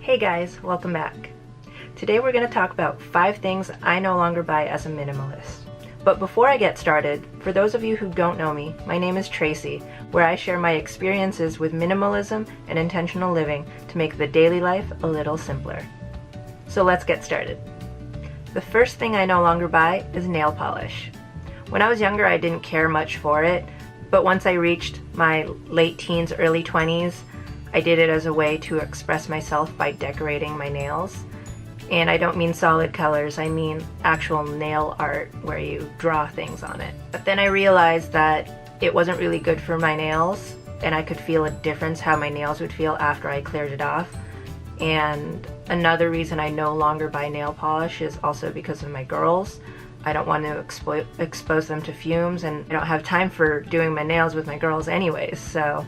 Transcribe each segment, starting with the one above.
Hey guys, welcome back. Today we're going to talk about 5 things I no longer buy as a minimalist. But before I get started, for those of you who don't know me, my name is Tracy, where I share my experiences with minimalism and intentional living to make the daily life a little simpler. So let's get started. The first thing I no longer buy is nail polish. When I was younger, I didn't care much for it, but once I reached my late teens, early 20s, I did it as a way to express myself by decorating my nails. And I don't mean solid colors, I mean actual nail art where you draw things on it. But then I realized that it wasn't really good for my nails, and I could feel a difference how my nails would feel after I cleared it off. And another reason I no longer buy nail polish is also because of my girls. I don't want to expose them to fumes, and I don't have time for doing my nails with my girls anyways, so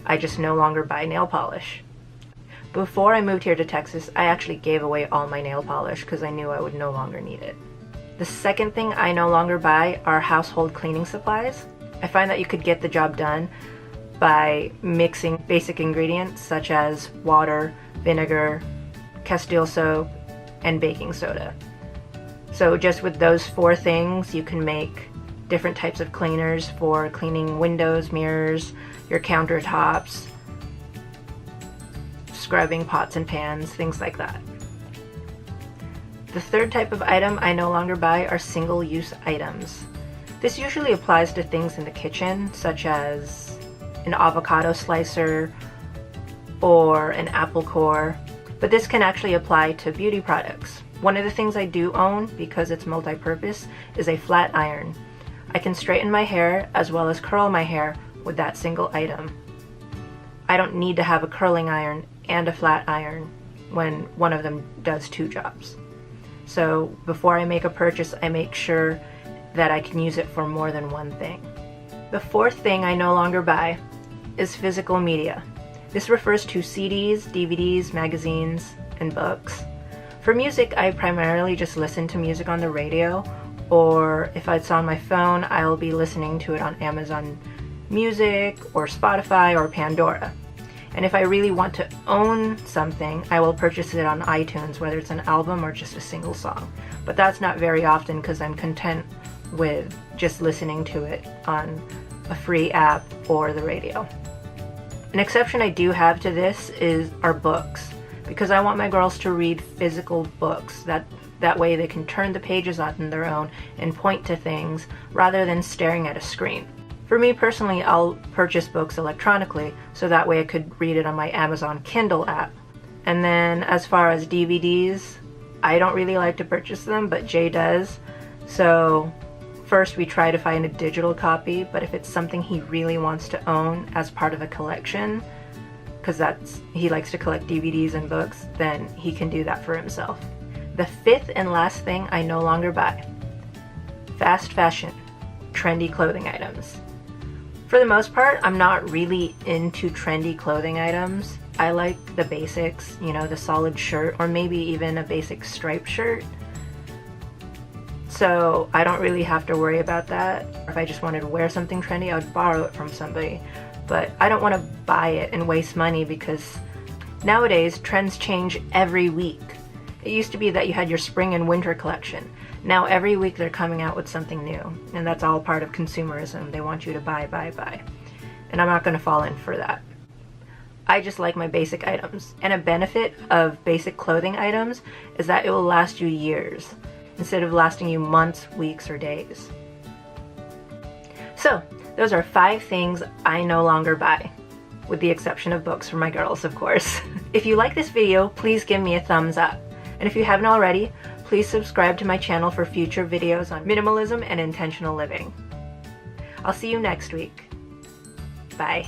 I just no longer buy nail polish. Before I moved here to Texas, I actually gave away all my nail polish because I knew I would no longer need it. The second thing I no longer buy are household cleaning supplies. I find that you could get the job done by mixing basic ingredients such as water, vinegar, Castile soap, and baking soda. So just with those 4 things, you can make different types of cleaners for cleaning windows, mirrors, your countertops, scrubbing pots and pans, things like that. The third type of item I no longer buy are single-use items. This usually applies to things in the kitchen, such as an avocado slicer or an apple core, but this can actually apply to beauty products. One of the things I do own, because it's multi-purpose, is a flat iron. I can straighten my hair as well as curl my hair with that single item. I don't need to have a curling iron and a flat iron when one of them does 2 jobs. So before I make a purchase, I make sure that I can use it for more than one thing. The fourth thing I no longer buy is physical media. This refers to CDs, DVDs, magazines, and books. For music, I primarily just listen to music on the radio, or if it's on my phone, I'll be listening to it on Amazon Music or Spotify or Pandora. And if I really want to own something, I will purchase it on iTunes, whether it's an album or just a single song. But that's not very often because I'm content with just listening to it on a free app or the radio. An exception I do have to this are books, because I want my girls to read physical books. That way they can turn the pages on their own and point to things rather than staring at a screen. For me personally, I'll purchase books electronically, so that way I could read it on my Amazon Kindle app. And then as far as DVDs, I don't really like to purchase them, but Jay does. So first we try to find a digital copy, but if it's something he really wants to own as part of a collection, because he likes to collect DVDs and books, then he can do that for himself. The 5th and last thing I no longer buy: fast fashion, trendy clothing items. For the most part, I'm not really into trendy clothing items. I like the basics, the solid shirt, or maybe even a basic striped shirt. So I don't really have to worry about that. If I just wanted to wear something trendy, I would borrow it from somebody. But I don't want to buy it and waste money, because nowadays trends change every week. It used to be that you had your spring and winter collection. Now every week they're coming out with something new, and that's all part of consumerism. They want you to buy. And I'm not going to fall in for that. I just like my basic items. And a benefit of basic clothing items is that it will last you years, instead of lasting you months, weeks, or days. So, those are 5 things I no longer buy, with the exception of books for my girls, of course. If you like this video, please give me a thumbs up. And if you haven't already, please subscribe to my channel for future videos on minimalism and intentional living. I'll see you next week. Bye.